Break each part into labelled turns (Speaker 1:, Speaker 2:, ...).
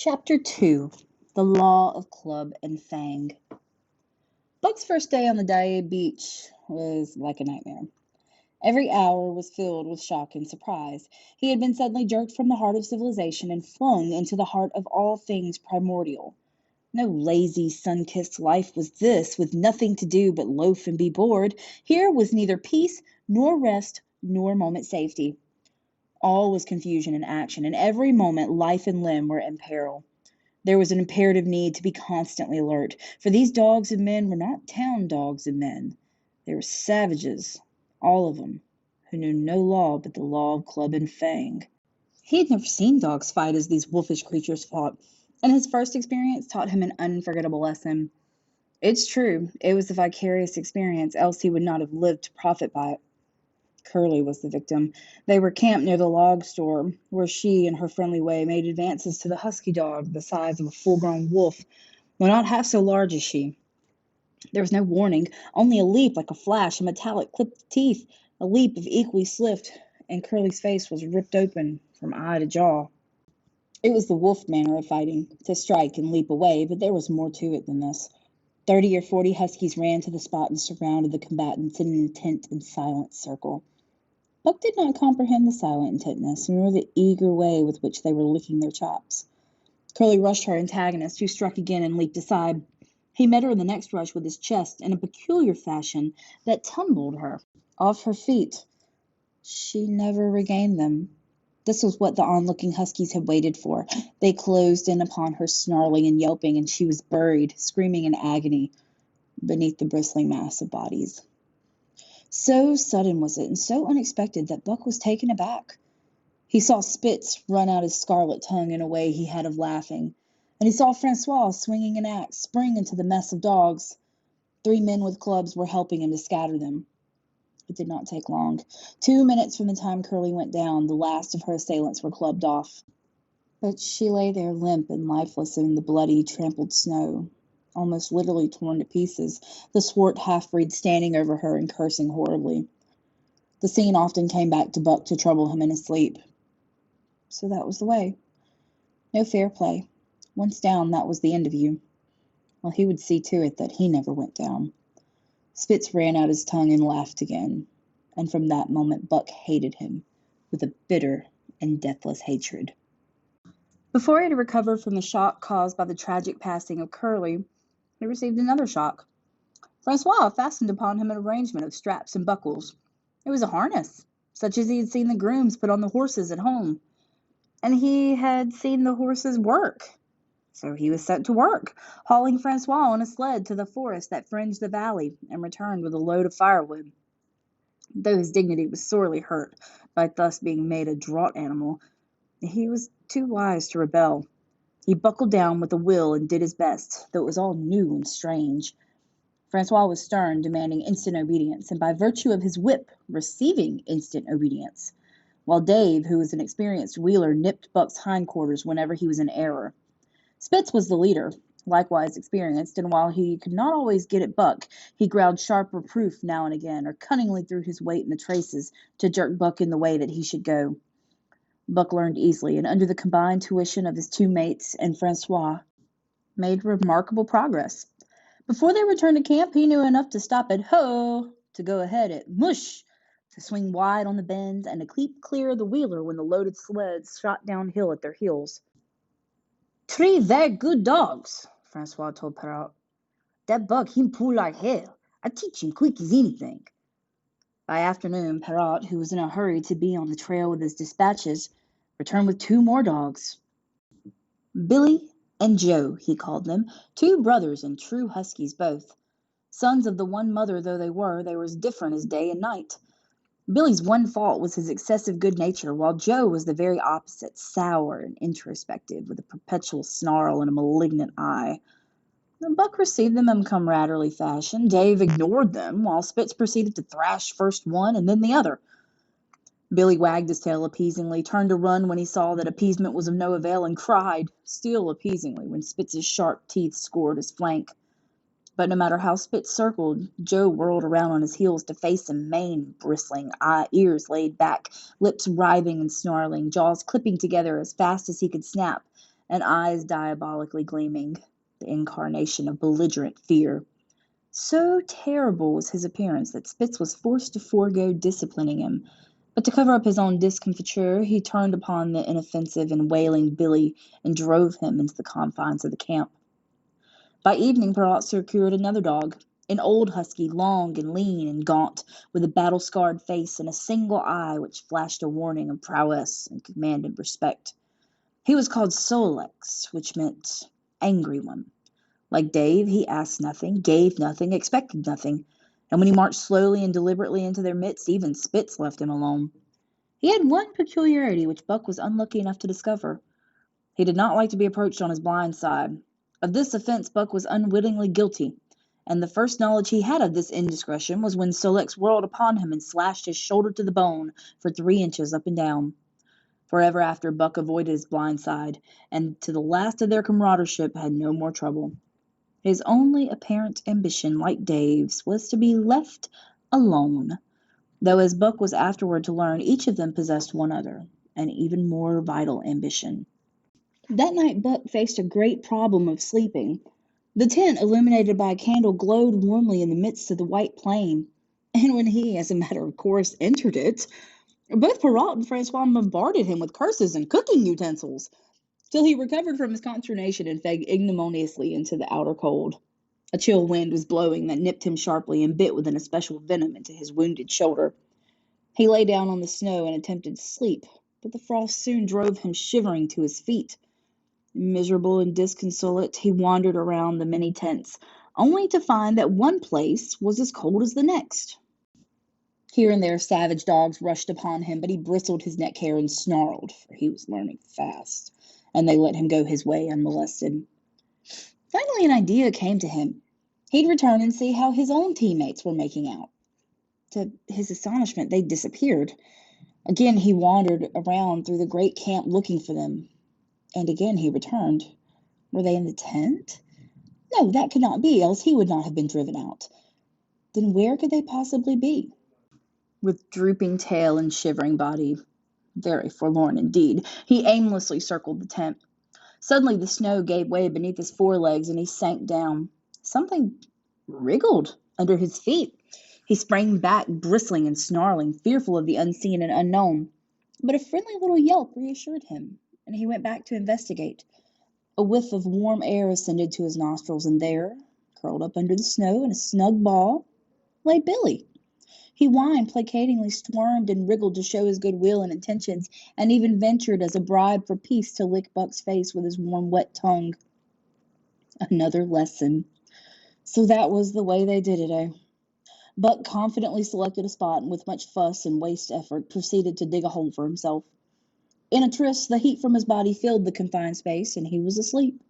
Speaker 1: Chapter 2 The Law of Club and Fang. Buck's first day on the Daiya beach was like a nightmare. Every hour was filled with shock and surprise. He had been suddenly jerked from the heart of civilization and flung into the heart of all things primordial. No lazy, sun-kissed life was this, with nothing to do but loaf and be bored. Here was neither peace, nor rest, nor moment safety. All was confusion and action, and every moment life and limb were in peril. There was an imperative need to be constantly alert, for these dogs and men were not town dogs and men. They were savages, all of them, who knew no law but the law of club and fang. He had never seen dogs fight as these wolfish creatures fought, and his first experience taught him an unforgettable lesson. It's true, it was a vicarious experience, else he would not have lived to profit by it. Curly was the victim. They were camped near the log store, where she, in her friendly way, made advances to the husky dog, the size of a full-grown wolf, though not half so large as she. There was no warning, only a leap like a flash, a metallic clip of teeth, a leap of equally swift, and Curly's face was ripped open from eye to jaw. It was the wolf manner of fighting, to strike and leap away, but there was more to it than this. 30 or 40 huskies ran to the spot and surrounded the combatants in an intent and silent circle. Buck did not comprehend the silent intentness, nor the eager way with which they were licking their chops. Curly rushed her antagonist, who struck again and leaped aside. He met her in the next rush with his chest in a peculiar fashion that tumbled her off her feet. She never regained them. This was what the onlooking huskies had waited for. They closed in upon her, snarling and yelping, and she was buried, screaming in agony, beneath the bristling mass of bodies. So sudden was it, and so unexpected, that Buck was taken aback. He saw Spitz run out his scarlet tongue in a way he had of laughing, and he saw Francois, swinging an axe, spring into the mess of dogs. 3 men with clubs were helping him to scatter them. It did not take long. 2 minutes from the time Curly went down, the last of her assailants were clubbed off. But she lay there limp and lifeless in the bloody, trampled snow, almost literally torn to pieces, the swart half-breed standing over her and cursing horribly. The scene often came back to Buck to trouble him in his sleep. So that was the way. No fair play. Once down, that was the end of you. Well, he would see to it that he never went down. Spitz ran out his tongue and laughed again, and from that moment Buck hated him with a bitter and deathless hatred. Before he had recovered from the shock caused by the tragic passing of Curly, he received another shock. Francois fastened upon him an arrangement of straps and buckles. It was a harness, such as he had seen the grooms put on the horses at home. And he had seen the horses work. So he was set to work, hauling Francois on a sled to the forest that fringed the valley, and returned with a load of firewood. Though his dignity was sorely hurt by thus being made a draught animal, he was too wise to rebel. He buckled down with a will and did his best, though it was all new and strange. Francois was stern, demanding instant obedience, and by virtue of his whip, receiving instant obedience, while Dave, who was an experienced wheeler, nipped Buck's hindquarters whenever he was in error. Spitz was the leader, likewise experienced, and while he could not always get at Buck, he growled sharp reproof now and again, or cunningly threw his weight in the traces to jerk Buck in the way that he should go. Buck learned easily, and under the combined tuition of his 2 mates and Francois, made remarkable progress. Before they returned to camp, he knew enough to stop at ho, to go ahead at mush, to swing wide on the bends, and to keep clear of the wheeler when the loaded sleds shot downhill at their heels. 3 very good dogs, Francois told Perrault. That Buck, him pull like hell. I teach him quick as anything. By afternoon, Perrault, who was in a hurry to be on the trail with his dispatches, returned with 2 more dogs. Billy and Joe, he called them, 2 brothers and true huskies both. Sons of the one mother though they were as different as day and night. Billy's one fault was his excessive good nature, while Joe was the very opposite, sour and introspective, with a perpetual snarl and a malignant eye. Buck received them in camaraderie fashion. Dave ignored them, while Spitz proceeded to thrash first one and then the other. Billy wagged his tail appeasingly, turned to run when he saw that appeasement was of no avail, and cried, still appeasingly, when Spitz's sharp teeth scored his flank. But no matter how Spitz circled, Joe whirled around on his heels to face him, mane bristling, ears laid back, lips writhing and snarling, jaws clipping together as fast as he could snap, and eyes diabolically gleaming, the incarnation of belligerent fear. So terrible was his appearance that Spitz was forced to forego disciplining him, but to cover up his own discomfiture, he turned upon the inoffensive and wailing Billy and drove him into the confines of the camp. By evening Perrault secured another dog, an old husky, long and lean and gaunt, with a battle-scarred face and a single eye which flashed a warning of prowess and commanded respect. He was called Sol-leks, which meant angry one. Like Dave, he asked nothing, gave nothing, expected nothing, and when he marched slowly and deliberately into their midst, even Spitz left him alone. He had one peculiarity which Buck was unlucky enough to discover. He did not like to be approached on his blind side. Of this offense Buck was unwittingly guilty, and the first knowledge he had of this indiscretion was when Sol-leks whirled upon him and slashed his shoulder to the bone for 3 inches up and down. Forever after, Buck avoided his blind side, and to the last of their comradeship had no more trouble. His only apparent ambition, like Dave's, was to be left alone, though, as Buck was afterward to learn, each of them possessed one other, an even more vital ambition. That night Buck faced a great problem of sleeping. The tent, illuminated by a candle, glowed warmly in the midst of the white plain, and when he, as a matter of course, entered it, both Perrault and Francois bombarded him with curses and cooking utensils, till he recovered from his consternation and fell ignominiously into the outer cold. A chill wind was blowing that nipped him sharply and bit with an especial venom into his wounded shoulder. He lay down on the snow and attempted to sleep, but the frost soon drove him shivering to his feet. Miserable and disconsolate, he wandered around the many tents, only to find that one place was as cold as the next. Here and there savage dogs rushed upon him, but he bristled his neck hair and snarled, for he was learning fast, and they let him go his way unmolested. Finally an idea came to him. He'd return and see how his own teammates were making out. To his astonishment, they disappeared. Again he wandered around through the great camp looking for them, and again he returned. Were they in the tent? No, that could not be, else he would not have been driven out. Then where could they possibly be? With drooping tail and shivering body, very forlorn indeed, he aimlessly circled the tent. Suddenly the snow gave way beneath his forelegs, and he sank down. Something wriggled under his feet. He sprang back, bristling and snarling, fearful of the unseen and unknown. But a friendly little yelp reassured him, and he went back to investigate. A whiff of warm air ascended to his nostrils, and there, curled up under the snow in a snug ball, lay Billy. He whined placatingly, squirmed and wriggled to show his goodwill and intentions, and even ventured as a bribe for peace to lick Buck's face with his warm, wet tongue. Another lesson. So that was the way they did it, eh? Buck confidently selected a spot, and with much fuss and waste effort proceeded to dig a hole for himself. In a tryst, the heat from his body filled the confined space, and he was asleep.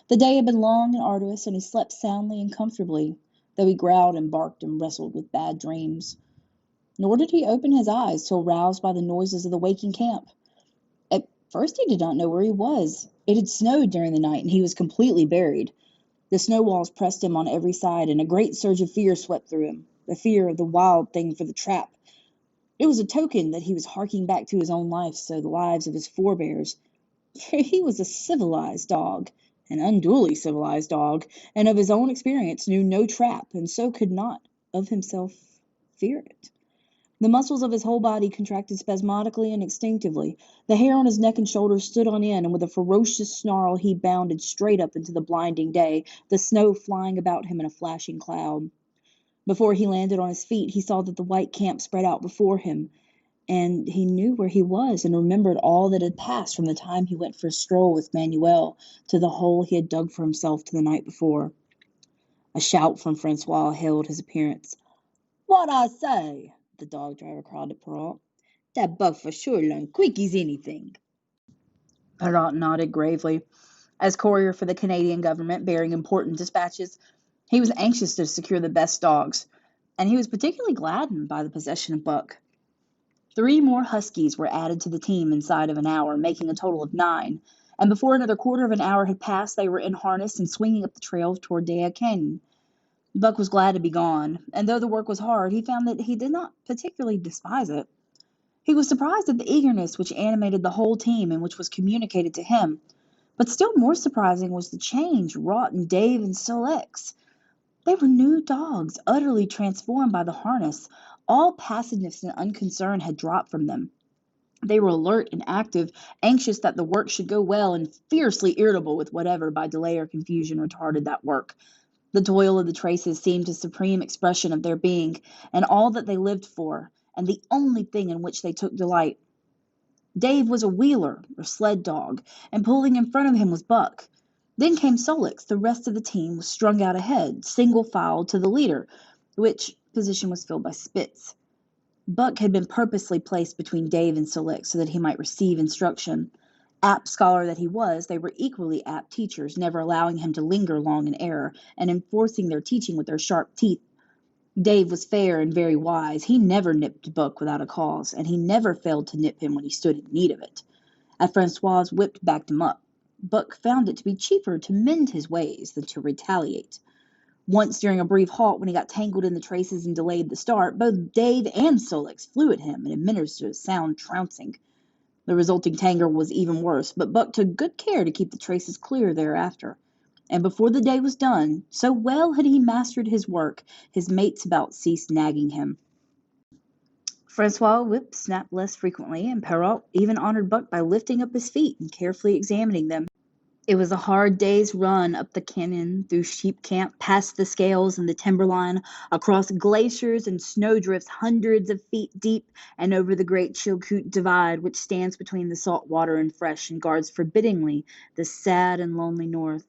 Speaker 1: The day had been long and arduous, and he slept soundly and comfortably, though he growled and barked and wrestled with bad dreams. Nor did he open his eyes till roused by the noises of the waking camp. At first he did not know where he was. It had snowed during the night, and he was completely buried. The snow walls pressed him on every side, and a great surge of fear swept through him, the fear of the wild thing for the trap. It was a token that he was harking back to his own life, so the lives of his forebears. For he was a civilized dog, an unduly civilized dog, and of his own experience knew no trap, and so could not, of himself, fear it. The muscles of his whole body contracted spasmodically and instinctively. The hair on his neck and shoulders stood on end, and with a ferocious snarl he bounded straight up into the blinding day, the snow flying about him in a flashing cloud. Before he landed on his feet, he saw that the white camp spread out before him, and he knew where he was and remembered all that had passed from the time he went for a stroll with Manuel to the hole he had dug for himself the night before. A shout from Francois hailed his appearance. "What I say?" the dog driver cried to Perrault. "Dat Buck for sure learn quick as anything." Perrault nodded gravely. As courier for the Canadian government, bearing important dispatches, he was anxious to secure the best dogs, and he was particularly gladdened by the possession of Buck. 3 more huskies were added to the team inside of an hour, making a total of 9, and before another quarter of an hour had passed, they were in harness and swinging up the trail toward Des Canyon. Buck was glad to be gone, and though the work was hard, he found that he did not particularly despise it. He was surprised at the eagerness which animated the whole team and which was communicated to him. But still more surprising was the change wrought in Dave and Sol-leks. They were new dogs, utterly transformed by the harness. All passiveness and unconcern had dropped from them. They were alert and active, anxious that the work should go well, and fiercely irritable with whatever by delay or confusion retarded that work. The toil of the traces seemed a supreme expression of their being, and all that they lived for, and the only thing in which they took delight. Dave was a wheeler, or sled dog, and pulling in front of him was Buck. Then came Sol-leks. The rest of the team was strung out ahead, single file to the leader, which position was filled by Spitz. Buck had been purposely placed between Dave and Sol-leks so that he might receive instruction. Apt scholar that he was, they were equally apt teachers, never allowing him to linger long in error, and enforcing their teaching with their sharp teeth. Dave was fair and very wise. He never nipped Buck without a cause, and he never failed to nip him when he stood in need of it. As Francois whipped backed him up, Buck found it to be cheaper to mend his ways than to retaliate. Once during a brief halt when he got tangled in the traces and delayed the start, both Dave and Sol-leks flew at him and administered a sound trouncing. The resulting tangle was even worse, but Buck took good care to keep the traces clear thereafter. And before the day was done, so well had he mastered his work, his mates about ceased nagging him. Francois' whip snapped less frequently, and Perrault even honored Buck by lifting up his feet and carefully examining them. It was a hard day's run up the canyon, through Sheep Camp, past the scales and the timberline, across glaciers and snowdrifts hundreds of feet deep, and over the great Chilkoot Divide, which stands between the salt water and fresh and guards forbiddingly the sad and lonely north.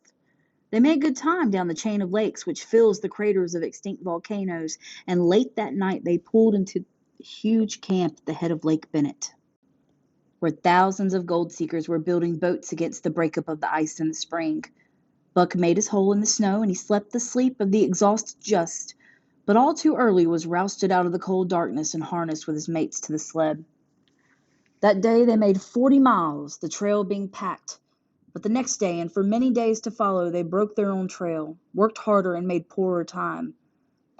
Speaker 1: They made good time down the chain of lakes which fills the craters of extinct volcanoes, and late that night they pulled into the huge camp at the head of Lake Bennett, where thousands of gold seekers were building boats against the breakup of the ice in the spring. Buck made his hole in the snow, and he slept the sleep of the exhausted just, but all too early was rousted out of the cold darkness and harnessed with his mates to the sled. That day they made 40 miles, the trail being packed. But the next day, and for many days to follow, they broke their own trail, worked harder, and made poorer time.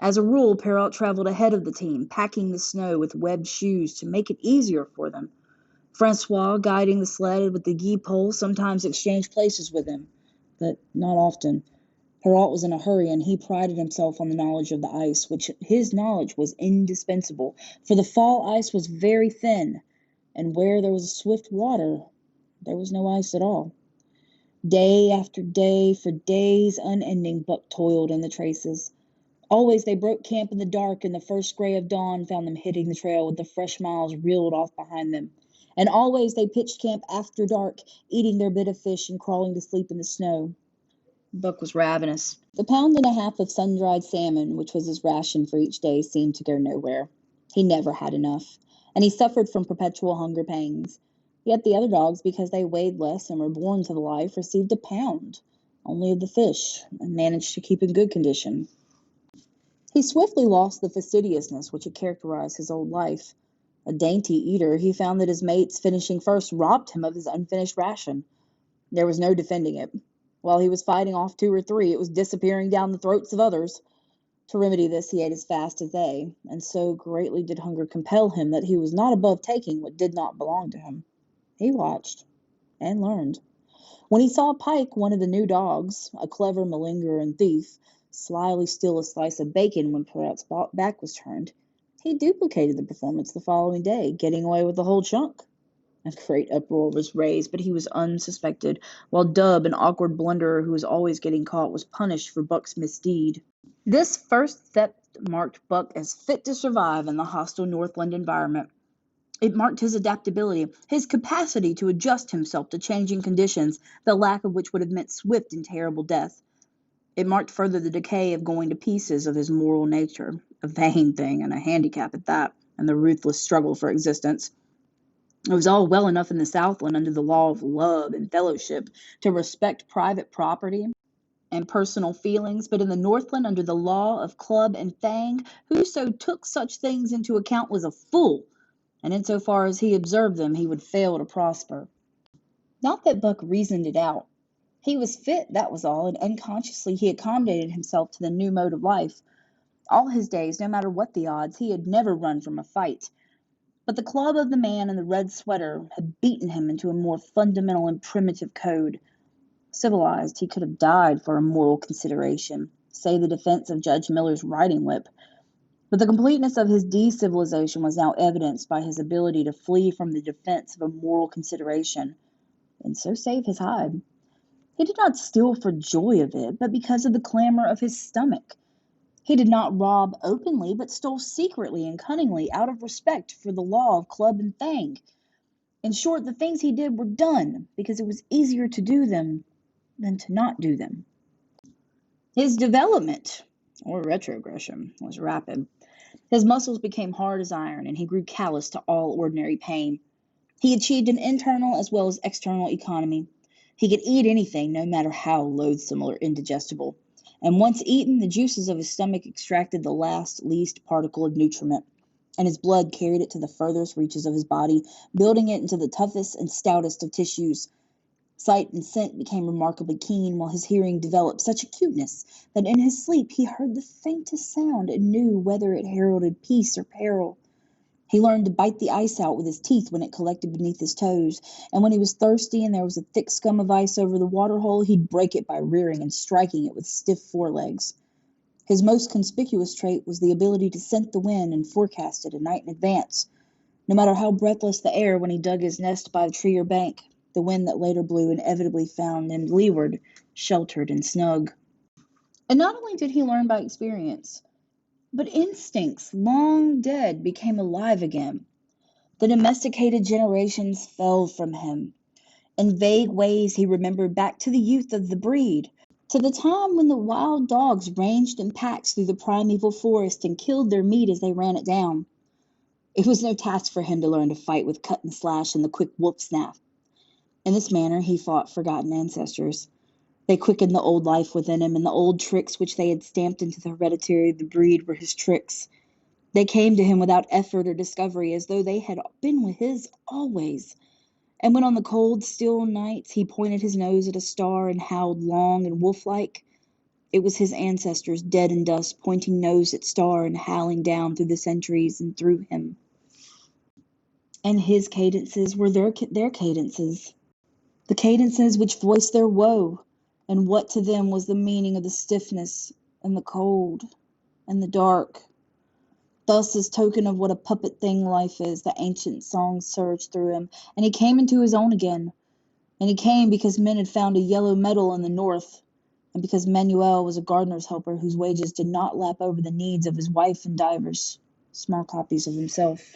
Speaker 1: As a rule, Perrault traveled ahead of the team, packing the snow with webbed shoes to make it easier for them. Francois, guiding the sled with the gee pole, sometimes exchanged places with him, but not often. Perrault was in a hurry, and he prided himself on the knowledge of the ice, which his knowledge was indispensable, for the fall ice was very thin, and where there was swift water, there was no ice at all. Day after day, for days unending, Buck toiled in the traces. Always they broke camp in the dark, and the first gray of dawn found them hitting the trail with the fresh miles reeled off behind them. And always they pitched camp after dark, eating their bit of fish and crawling to sleep in the snow. Buck was ravenous. The pound and a half of sun-dried salmon, which was his ration for each day, seemed to go nowhere. He never had enough, and he suffered from perpetual hunger pangs. Yet the other dogs, because they weighed less and were born to the life, received a pound only of the fish, and managed to keep in good condition. He swiftly lost the fastidiousness which had characterized his old life. A dainty eater, he found that his mates, finishing first, robbed him of his unfinished ration. There was no defending it. While he was fighting off 2 or 3, it was disappearing down the throats of others. To remedy this, he ate as fast as they, and so greatly did hunger compel him that he was not above taking what did not belong to him. He watched and learned. When he saw Pike, one of the new dogs, a clever malingerer and thief, slyly steal a slice of bacon when Perrault's back was turned, he duplicated the performance the following day, getting away with the whole chunk. A great uproar was raised, but he was unsuspected, while Dub, an awkward blunderer who was always getting caught, was punished for Buck's misdeed. This first step marked Buck as fit to survive in the hostile Northland environment. It marked his adaptability, his capacity to adjust himself to changing conditions, the lack of which would have meant swift and terrible death. It marked further the decay of going to pieces of his moral nature, a vain thing and a handicap at that, and the ruthless struggle for existence. It was all well enough in the Southland under the law of love and fellowship to respect private property and personal feelings, but in the Northland under the law of club and fang, whoso took such things into account was a fool, and insofar as he observed them, he would fail to prosper. Not that Buck reasoned it out. He was fit, that was all, and unconsciously he accommodated himself to the new mode of life. All his days, no matter what the odds, he had never run from a fight. But the club of the man in the red sweater had beaten him into a more fundamental and primitive code. Civilized, he could have died for a moral consideration, say the defense of Judge Miller's riding whip. But the completeness of his de-civilization was now evidenced by his ability to flee from the defense of a moral consideration, and so save his hide. He did not steal for joy of it, but because of the clamor of his stomach. He did not rob openly, but stole secretly and cunningly out of respect for the law of club and fang. In short, the things he did were done because it was easier to do them than to not do them. His development, or retrogression, was rapid. His muscles became hard as iron, and he grew callous to all ordinary pain. He achieved an internal as well as external economy. He could eat anything, no matter how loathsome or indigestible. And once eaten, the juices of his stomach extracted the least particle of nutriment, and his blood carried it to the furthest reaches of his body, building it into the toughest and stoutest of tissues. Sight and scent became remarkably keen, while his hearing developed such acuteness that in his sleep he heard the faintest sound and knew whether it heralded peace or peril. He learned to bite the ice out with his teeth when it collected beneath his toes, and when he was thirsty and there was a thick scum of ice over the water hole, he'd break it by rearing and striking it with stiff forelegs. His most conspicuous trait was the ability to scent the wind and forecast it a night in advance. No matter how breathless the air when he dug his nest by the tree or bank, the wind that later blew inevitably found him leeward, sheltered and snug. And not only did he learn by experience, but instincts long dead became alive again. The domesticated generations fell from him. In vague ways he remembered back to the youth of the breed, to the time when the wild dogs ranged in packs through the primeval forest and killed their meat as they ran it down. It was no task for him to learn to fight with cut and slash and the quick whoop snap. In this manner he fought forgotten ancestors. They quickened the old life within him, and the old tricks which they had stamped into the hereditary of the breed were his tricks. They came to him without effort or discovery, as though they had been his always. And when on the cold, still nights he pointed his nose at a star and howled long and wolf-like, it was his ancestors, dead in dust, pointing nose at star and howling down through the centuries and through him. And his cadences were their cadences, the cadences which voiced their woe, and what to them was the meaning of the stiffness and the cold and the dark. Thus, as token of what a puppet thing life is, the ancient songs surged through him, and he came into his own again. And he came because men had found a yellow metal in the north, and because Manuel was a gardener's helper whose wages did not lap over the needs of his wife and divers small copies of himself.